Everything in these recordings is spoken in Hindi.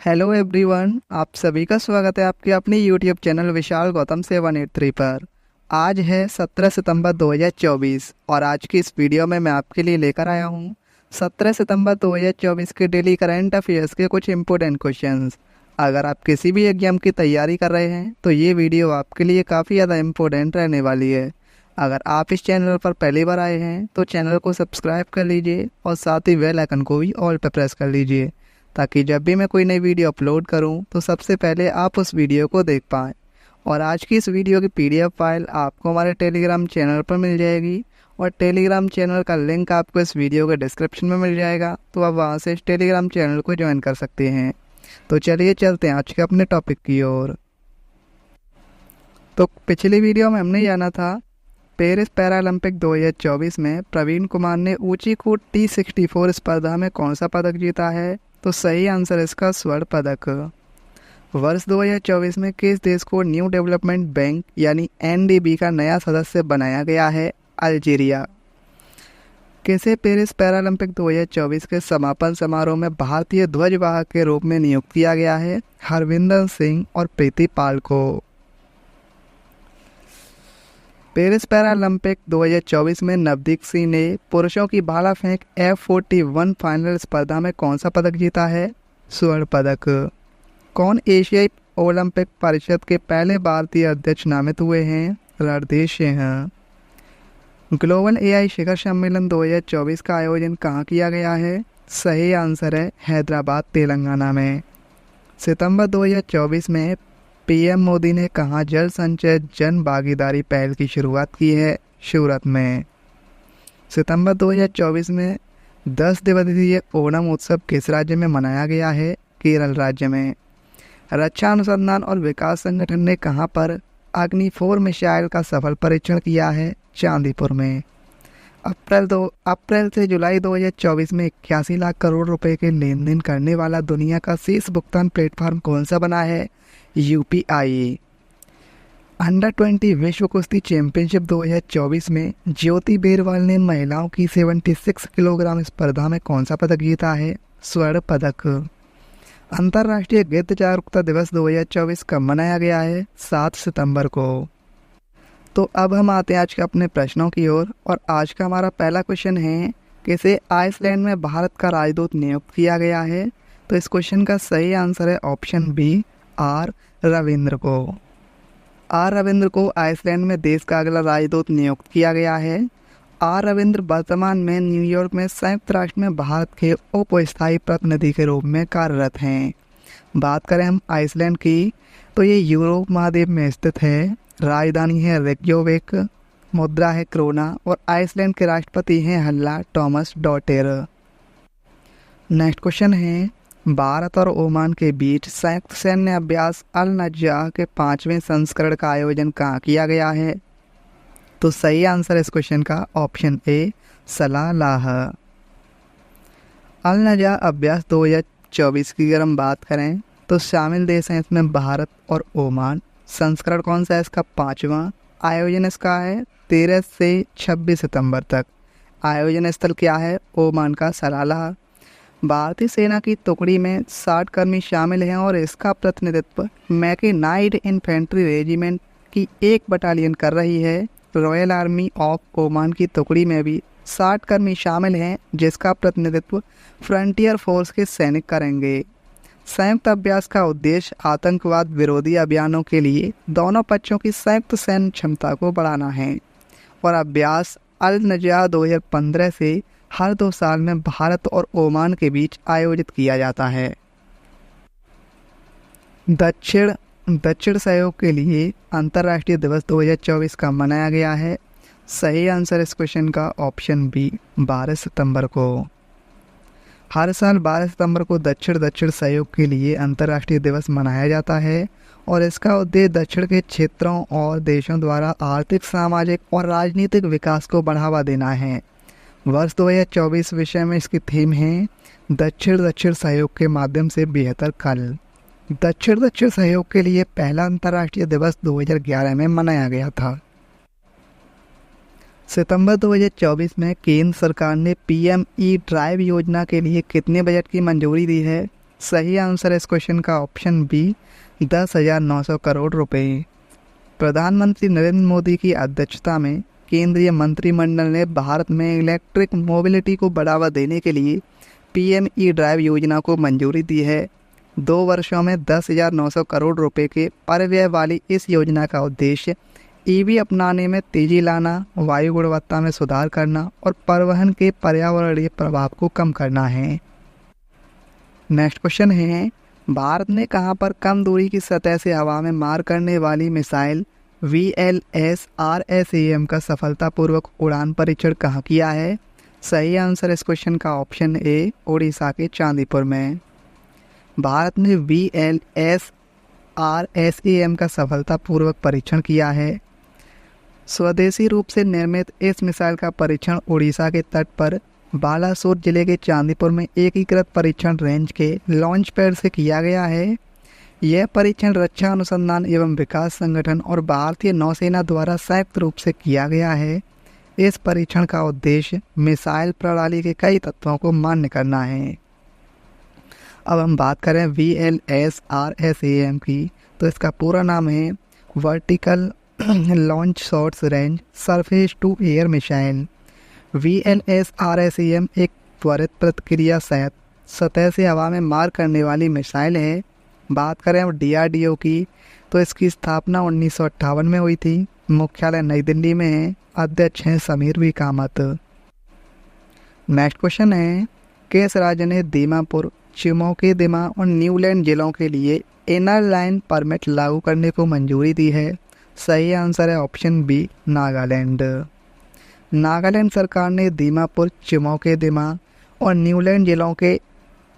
हेलो एवरीवन, आप सभी का स्वागत है आपके अपने यूट्यूब चैनल विशाल गौतम 783 पर। आज है 17 सितंबर 2024 और आज की इस वीडियो में मैं आपके लिए लेकर आया हूँ 17 सितंबर 2024 के डेली करंट अफेयर्स के कुछ इम्पोर्टेंट क्वेश्चंस। अगर आप किसी भी एग्जाम की तैयारी कर रहे हैं तो ये वीडियो आपके लिए काफ़ी ज़्यादा इम्पोर्टेंट रहने वाली है। अगर आप इस चैनल पर पहली बार आए हैं तो चैनल को सब्सक्राइब कर लीजिए और साथ ही बेल आइकन को भी ऑल पर प्रेस कर लीजिए, ताकि जब भी मैं कोई नई वीडियो अपलोड करूं तो सबसे पहले आप उस वीडियो को देख पाएँ। और आज की इस वीडियो की पीडीएफ फाइल आपको हमारे टेलीग्राम चैनल पर मिल जाएगी और टेलीग्राम चैनल का लिंक आपको इस वीडियो के डिस्क्रिप्शन में मिल जाएगा, तो आप वहां से इस टेलीग्राम चैनल को ज्वाइन कर सकते हैं। तो चलिए चलते हैं आज के अपने टॉपिक की ओर। तो पिछली वीडियो में हमने जाना था पेरिस पैरालंपिक 2024 में प्रवीण कुमार ने ऊंची कूद T64 स्पर्धा में कौन सा पदक जीता है। तो सही आंसर इसका स्वर्ण पदक। वर्ष 2024 में किस देश को न्यू डेवलपमेंट बैंक यानी NDB का नया सदस्य बनाया गया है। अल्जीरिया। किसे पेरिस पैरालंपिक 2024 के समापन समारोह में भारतीय ध्वजवाहक के रूप में नियुक्त किया गया है। हरविंदर सिंह और प्रीति पाल को। पेरिस पैरालंपिक 2024 में नवदीप सिंह ने पुरुषों की भाला फेंक F41 फाइनल स्पर्धा में कौन सा पदक जीता है। स्वर्ण पदक। कौन एशियाई ओलंपिक परिषद के पहले भारतीय अध्यक्ष नामित हुए हैं। रणधीर सिंह। ग्लोबल AI शिखर सम्मेलन 2024 का आयोजन कहाँ किया गया है। सही आंसर है हैदराबाद तेलंगाना में। सितंबर 2024 में PM मोदी ने कहाँ जल संचय जन भागीदारी पहल की शुरुआत की है। सूरत में। सितंबर 2024 में 10 दिवसीय ओणम उत्सव किस राज्य में मनाया गया है। केरल राज्य में। रक्षा अनुसंधान और विकास संगठन ने कहाँ पर अग्नि 4 मिसाइल का सफल परीक्षण किया है। चांदीपुर में। अप्रैल से जुलाई 2024 में 81 लाख करोड़ रुपए के लेन देन करने वाला दुनिया का शीर्ष भुगतान प्लेटफॉर्म कौन सा बना है। UPI। अंडर 20 विश्व कुश्ती चैंपियनशिप 2024 में ज्योति बेरवाल ने महिलाओं की 76 किलोग्राम स्पर्धा में कौन सा पदक जीता है। स्वर्ण पदक। अंतर्राष्ट्रीय गिद्ध जागरूकता दिवस 2024 कब मनाया गया है। 7 सितंबर को। तो अब हम आते हैं आज के अपने प्रश्नों की ओर और आज का हमारा पहला क्वेश्चन है किसे आइसलैंड में भारत का राजदूत नियुक्त किया गया है। तो इस क्वेश्चन का सही आंसर है ऑप्शन बी R रविंद्र को। R रविंद्र को आइसलैंड में देश का अगला राजदूत नियुक्त किया गया है। R रविंद्र वर्तमान में न्यूयॉर्क में संयुक्त राष्ट्र में भारत के उप स्थायी प्रतिनिधि के रूप में कार्यरत हैं। बात करें हम आइसलैंड की तो ये यूरोप महाद्वीप में स्थित है। राजधानी है रेक्योविक, मुद्रा है क्रोना और आइसलैंड के राष्ट्रपति हैं हल्ला टॉमस डॉटेर। नेक्स्ट क्वेश्चन है भारत और ओमान के बीच संयुक्त सैन्य अभ्यास अल नज्जाह के 5वें संस्करण का आयोजन कहाँ किया गया है। तो सही आंसर इस क्वेश्चन का ऑप्शन ए सलालाह। अल नज्जाह अभ्यास 2024 की अगर हम बात करें तो शामिल देश हैं इसमें भारत और ओमान। संस्करण कौन सा है इसका 5वां। आयोजन इसका है 13 से 26 सितंबर तक। आयोजन स्थल क्या है ओमान का सलालाह। भारतीय सेना की टुकड़ी में 60 कर्मी शामिल हैं और इसका प्रतिनिधित्व मैकेनाइड इन्फेंट्री रेजिमेंट की एक बटालियन कर रही है। रॉयल आर्मी ऑफ ओमान की टुकड़ी में भी 60 कर्मी शामिल हैं जिसका प्रतिनिधित्व फ्रंटियर फोर्स के सैनिक करेंगे। संयुक्त अभ्यास का उद्देश्य आतंकवाद विरोधी अभियानों के लिए दोनों पक्षों की संयुक्त सैन्य क्षमता को बढ़ाना है और अभ्यास अल नज्जाह 2015 से हर 2 साल में भारत और ओमान के बीच आयोजित किया जाता है। दक्षिण सहयोग के लिए अंतर्राष्ट्रीय दिवस 2024 का मनाया गया है। सही आंसर इस क्वेश्चन का ऑप्शन बी 12 सितंबर को। हर साल 12 सितंबर को दक्षिण सहयोग के लिए अंतर्राष्ट्रीय दिवस मनाया जाता है और इसका उद्देश्य दक्षिण के क्षेत्रों और देशों द्वारा आर्थिक, सामाजिक और राजनीतिक विकास को बढ़ावा देना है। वर्ष 2024 विषय में इसकी थीम है दक्षिण सहयोग के माध्यम से बेहतर कल। दक्षिण सहयोग के लिए पहला अंतर्राष्ट्रीय दिवस 2011 में मनाया गया था। सितंबर 2024 में केंद्र सरकार ने PME ड्राइव योजना के लिए कितने बजट की मंजूरी दी है। सही आंसर है इस क्वेश्चन का ऑप्शन बी 10,900 करोड़ रुपए। प्रधानमंत्री नरेंद्र मोदी की अध्यक्षता में केंद्रीय मंत्रिमंडल ने भारत में इलेक्ट्रिक मोबिलिटी को बढ़ावा देने के लिए पीएम-ई ड्राइव योजना को मंजूरी दी है। 2 वर्षों में 10,900 करोड़ रुपए के परिव्यय वाली इस योजना का उद्देश्य ईवी अपनाने में तेजी लाना, वायु गुणवत्ता में सुधार करना और परिवहन के पर्यावरणीय प्रभाव को कम करना है। नेक्स्ट क्वेश्चन है, भारत ने कहां पर कम दूरी की सतह से हवा में मार करने वाली मिसाइल VLS-RSAM का सफलतापूर्वक उड़ान परीक्षण कहाँ किया है? सही आंसर इस क्वेश्चन का ऑप्शन ए ओडिशा के चांदीपुर में। भारत ने VLS-RSAM का सफलतापूर्वक परीक्षण किया है। स्वदेशी रूप से निर्मित इस मिसाइल का परीक्षण उड़ीसा के तट पर बालासोर जिले के चांदीपुर में एकीकृत परीक्षण रेंज के लॉन्च पैड से किया गया है। यह परीक्षण रक्षा अनुसंधान एवं विकास संगठन और भारतीय नौसेना द्वारा संयुक्त रूप से किया गया है। इस परीक्षण का उद्देश्य मिसाइल प्रणाली के कई तत्वों को मान्य करना है। अब हम बात करें VLS-RSAM की, तो इसका पूरा नाम है vertical launch shorts range surface to air missile. VLS-RSAM एक त्वरित प्रतिक्रिया सतह से हवा में मार करने वाली मिसाइल है। बात करें अब DRDO की, तो इसकी स्थापना 1958 में हुई थी। मुख्यालय नई दिल्ली में है। अध्यक्ष हैं Sameer V Kamath. Next question है, किस राज्य ने दीमापुर, चिमोकेदिमा और न्यूलैंड जिलों के लिए इनर लाइन परमिट लागू करने को मंजूरी दी है? सही आंसर है ऑप्शन बी नागालैंड। नागालैंड सरकार ने दीमापुर, चिमोकेदिमा और न्यूलैंड जिलों के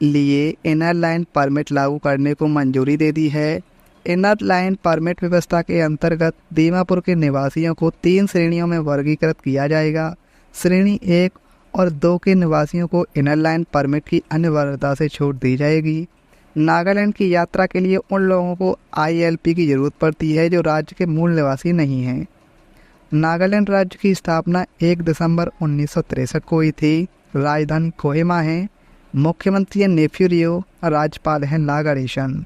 लिए इनर लाइन परमिट लागू करने को मंजूरी दे दी है। इनर लाइन परमिट व्यवस्था के अंतर्गत दीमापुर के निवासियों को 3 श्रेणियों में वर्गीकृत किया जाएगा। श्रेणी 1 और 2 के निवासियों को इनर लाइन परमिट की अनिवार्यता से छूट दी जाएगी। नागालैंड की यात्रा के लिए उन लोगों को ILP की ज़रूरत पड़ती है जो राज्य के मूल निवासी नहीं हैं। नागालैंड राज्य की स्थापना 1 दिसंबर 1963 को हुई थी। राजधानी कोहिमा है। मुख्यमंत्री नेफ्यू रियो, राज्यपाल हैं नागारेशन।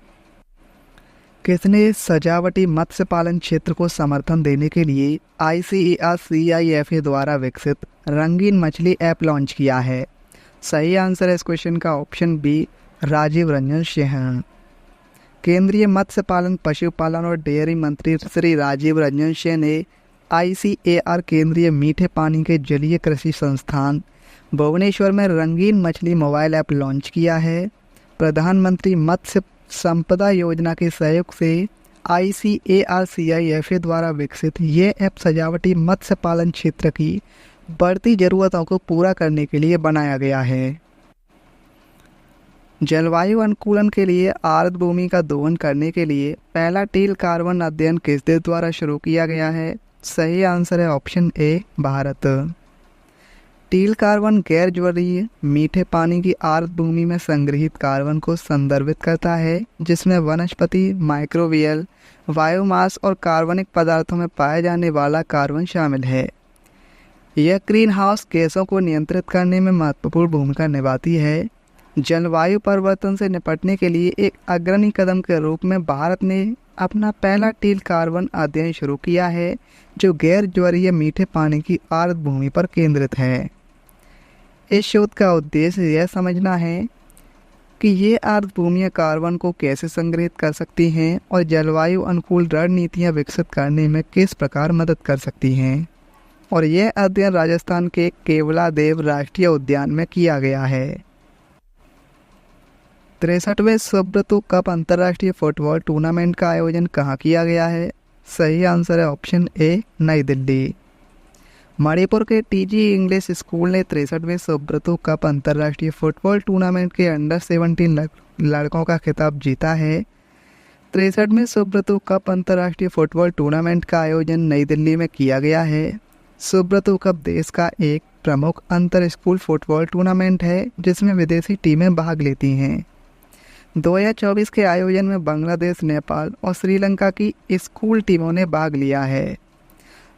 किसने सजावटी मत्स्य पालन क्षेत्र को समर्थन देने के लिए ICAR-CIFA द्वारा विकसित रंगीन मछली ऐप लॉन्च किया है? सही आंसर है इस क्वेश्चन का ऑप्शन बी राजीव रंजन सिंह। केंद्रीय मत्स्य पालन, पशुपालन और डेयरी मंत्री श्री राजीव रंजन सिंह ने ICAR केंद्रीय मीठे पानी के जलीय कृषि संस्थान भुवनेश्वर में रंगीन मछली मोबाइल ऐप लॉन्च किया है। प्रधानमंत्री मत्स्य संपदा योजना के सहयोग से ICAR-CIFA द्वारा विकसित ये ऐप सजावटी मत्स्य पालन क्षेत्र की बढ़ती ज़रूरतों को पूरा करने के लिए बनाया गया है। जलवायु अनुकूलन के लिए आर्द्र भूमि का दोहन करने के लिए पहला टील कार्बन अध्ययन किस देश द्वारा शुरू किया गया है? सही आंसर है option A Bharat. Teal carbon गैर ज्वरीय मीठे पानी की आर्द्र भूमि में संग्रहित कार्बन को संदर्भित करता है, जिसमें वनस्पति, माइक्रोबियल, बायोमास और कार्बनिक पदार्थों में पाया जाने वाला कार्बन शामिल है। यह ग्रीन हाउस गैसों को नियंत्रित करने में महत्वपूर्ण भूमिका निभाती है। जलवायु परिवर्तन से निपटने के लिए एक अग्रणी कदम के रूप में भारत ने अपना पहला टील कार्बन अध्ययन शुरू किया है, जो गैर ज्वरीय मीठे पानी की आर्द्र भूमि पर केंद्रित है। इस शोध का उद्देश्य यह समझना है कि ये आर्द्र भूमियाँ कार्बन को कैसे संग्रहित कर सकती हैं और जलवायु अनुकूल रणनीतियाँ विकसित करने में किस प्रकार मदद कर सकती हैं। और यह अध्ययन राजस्थान के केवलादेव राष्ट्रीय उद्यान में किया गया है। 63वें सुब्रतो कप अंतर्राष्ट्रीय फुटबॉल टूर्नामेंट का आयोजन कहाँ किया गया है? सही आंसर है ऑप्शन ए नई दिल्ली। मणिपुर के TG इंग्लिश स्कूल ने 63वें सुब्रतो कप अंतर्राष्ट्रीय फुटबॉल टूर्नामेंट के अंडर 17 लड़कों का खिताब जीता है। 63वें सुब्रतो कप अंतर्राष्ट्रीय फुटबॉल टूर्नामेंट का आयोजन नई दिल्ली में किया गया है। सुब्रतो कप देश का एक प्रमुख अंतर स्कूल फुटबॉल टूर्नामेंट है, जिसमें विदेशी टीमें भाग लेती हैं। 2024 के आयोजन में बांग्लादेश, नेपाल और श्रीलंका की स्कूल टीमों ने भाग लिया है।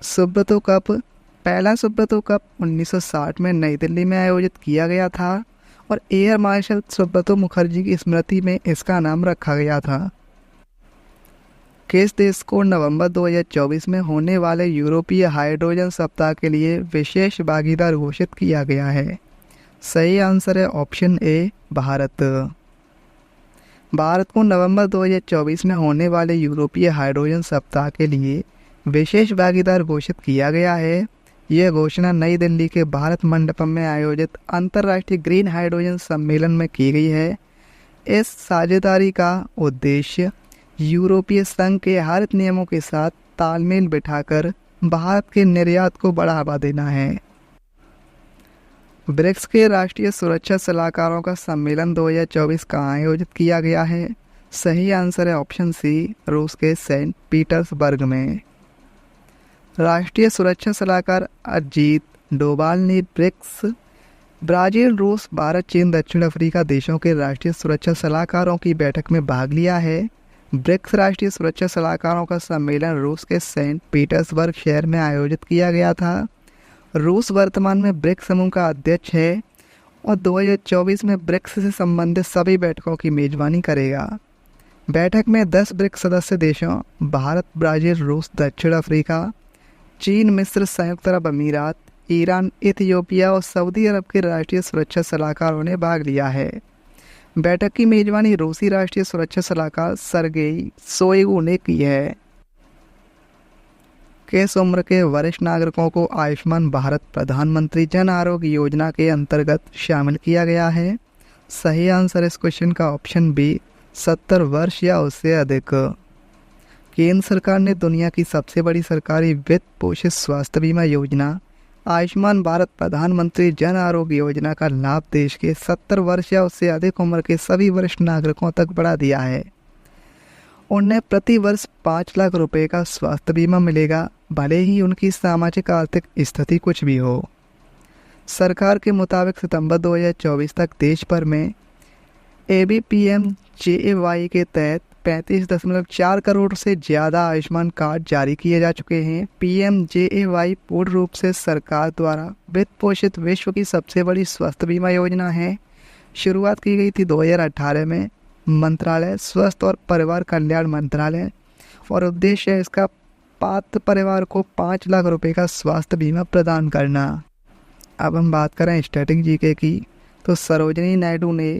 सुब्रतो कप पहला सुब्रतो कप 1960 में नई दिल्ली में आयोजित किया गया था और एयर मार्शल सुब्रतो मुखर्जी की स्मृति में इसका नाम रखा गया था। किस देश को नवंबर 2024 में होने वाले यूरोपीय हाइड्रोजन सप्ताह के लिए विशेष भागीदार घोषित किया गया है? सही आंसर है ऑप्शन ए, भारत। भारत को नवंबर 2024 में होने वाले यूरोपीय हाइड्रोजन सप्ताह के लिए विशेष भागीदार घोषित किया गया है। यह घोषणा नई दिल्ली के भारत मंडपम में आयोजित अंतर्राष्ट्रीय ग्रीन हाइड्रोजन सम्मेलन में की गई है। इस साझेदारी का उद्देश्य यूरोपीय संघ के हरित नियमों के साथ तालमेल बिठाकर भारत के निर्यात को बढ़ावा देना है। ब्रिक्स के राष्ट्रीय सुरक्षा सलाहकारों का सम्मेलन 2024 कहाँ आयोजित किया गया है? सही आंसर है ऑप्शन सी, रूस के सेंट पीटर्सबर्ग में। राष्ट्रीय सुरक्षा सलाहकार अजीत डोभाल ने ब्रिक्स ब्राजील, रूस, भारत, चीन, दक्षिण अफ्रीका देशों के राष्ट्रीय सुरक्षा सलाहकारों की बैठक में भाग लिया है। ब्रिक्स राष्ट्रीय सुरक्षा सलाहकारों का सम्मेलन रूस के सेंट पीटर्सबर्ग शहर में आयोजित किया गया था। रूस वर्तमान में ब्रिक्स समूह का अध्यक्ष है और 2024 में ब्रिक्स से संबंधित सभी बैठकों की मेजबानी करेगा। बैठक में 10 ब्रिक्स सदस्य देशों भारत, ब्राज़ील, रूस, दक्षिण अफ्रीका, चीन, मिस्र, संयुक्त अरब अमीरात, ईरान, इथियोपिया और सऊदी अरब के राष्ट्रीय सुरक्षा सलाहकारों ने भाग लिया है। बैठक की मेजबानी रूसी राष्ट्रीय सुरक्षा सलाहकार सरगेई शोइगु ने की है। किस उम्र के वरिष्ठ नागरिकों को आयुष्मान भारत प्रधानमंत्री जन आरोग्य योजना के अंतर्गत शामिल किया गया है? सही आंसर इस क्वेश्चन का ऑप्शन बी, 70 वर्ष या उससे अधिक। केंद्र सरकार ने दुनिया की सबसे बड़ी सरकारी वित्त पोषित स्वास्थ्य बीमा योजना आयुष्मान भारत प्रधानमंत्री जन आरोग्य योजना का लाभ देश के 70 वर्ष या उससे अधिक उम्र के सभी वरिष्ठ नागरिकों तक बढ़ा दिया है। उन्हें प्रति वर्ष 5 लाख रुपए का स्वास्थ्य बीमा मिलेगा, भले ही उनकी सामाजिक आर्थिक स्थिति कुछ भी हो। सरकार के मुताबिक सितंबर 2024 तक देश भर में ABPMJAY के तहत 35.4 करोड़ से ज़्यादा आयुष्मान कार्ड जारी किए जा चुके हैं। PMJAY पूर्ण रूप से सरकार द्वारा वित्त पोषित विश्व की सबसे बड़ी स्वास्थ्य बीमा योजना है। शुरुआत की गई थी 2018 में मंत्रालय स्वास्थ्य और परिवार कल्याण मंत्रालय और उद्देश्य है इसका पात्र परिवार को 5 लाख रुपए का स्वास्थ्य बीमा प्रदान करना। अब हम बात करें स्टैटिक जीके की, तो सरोजिनी नायडू ने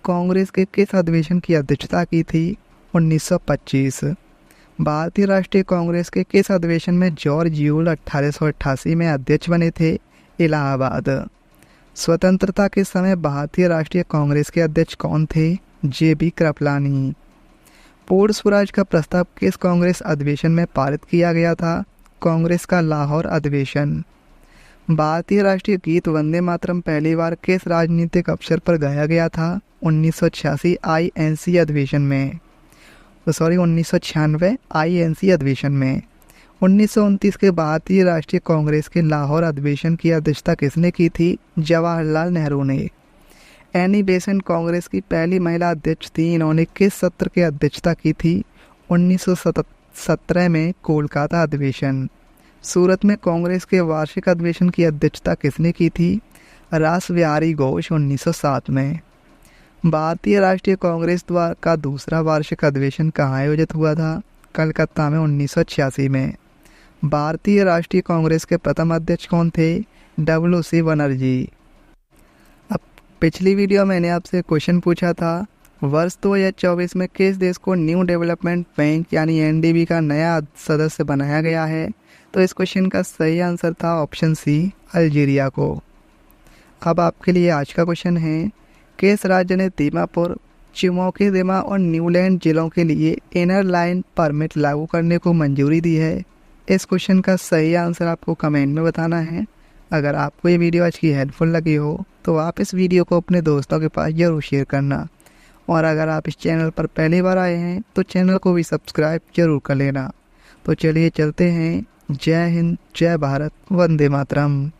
कांग्रेस के किस अधिवेशन की अध्यक्षता की थी? 1925। भारतीय राष्ट्रीय कांग्रेस के किस अधिवेशन में जॉर्ज यूल 1888 में अध्यक्ष बने थे? इलाहाबाद। स्वतंत्रता के समय भारतीय राष्ट्रीय कांग्रेस के अध्यक्ष कौन थे? JB कृपलानी। पूर्ण स्वराज का प्रस्ताव किस कांग्रेस अधिवेशन में पारित किया गया था? कांग्रेस का लाहौर अधिवेशन। भारतीय राष्ट्रीय गीत वंदे मातरम पहली बार किस राजनीतिक अवसर पर गाया गया था? 1986 INC अधिवेशन में। 1996 INC अधिवेशन में। 1929 के भारतीय राष्ट्रीय कांग्रेस के लाहौर अधिवेशन की अध्यक्षता किसने की थी? जवाहरलाल नेहरू ने। एनी बेसेंट कांग्रेस की पहली महिला अध्यक्ष थी। इन्होंने किस सत्र की अध्यक्षता की थी? 1917 में कोलकाता अधिवेशन। सूरत में कांग्रेस के वार्षिक अधिवेशन की अध्यक्षता किसने की थी? रास बिहारी घोष 1907 में। भारतीय राष्ट्रीय कांग्रेस द्वारा का दूसरा वार्षिक अधिवेशन कहाँ आयोजित हुआ था? कलकत्ता में 1986 में। भारतीय राष्ट्रीय कांग्रेस के प्रथम अध्यक्ष कौन थे? WC बनर्जी। अब पिछली वीडियो मैंने आपसे क्वेश्चन पूछा था, वर्ष 2024 में किस देश को न्यू डेवलपमेंट बैंक यानी NDB का नया सदस्य बनाया गया है? तो इस क्वेश्चन का सही आंसर था ऑप्शन सी, अल्जीरिया को। अब आपके लिए आज का क्वेश्चन है, किस राज्य ने दीमापुर, चिमोकेदिमा और न्यूलैंड जिलों के लिए इनर लाइन परमिट लागू करने को मंजूरी दी है? इस क्वेश्चन का सही आंसर आपको कमेंट में बताना है। अगर आपको ये वीडियो आज की हेल्पफुल लगी हो तो आप इस वीडियो को अपने दोस्तों के पास ज़रूर शेयर करना, और अगर आप इस चैनल पर पहली बार आए हैं तो चैनल को भी सब्सक्राइब जरूर कर लेना। तो चलिए चलते हैं। जय हिंद, जय भारत, वंदे मातरम।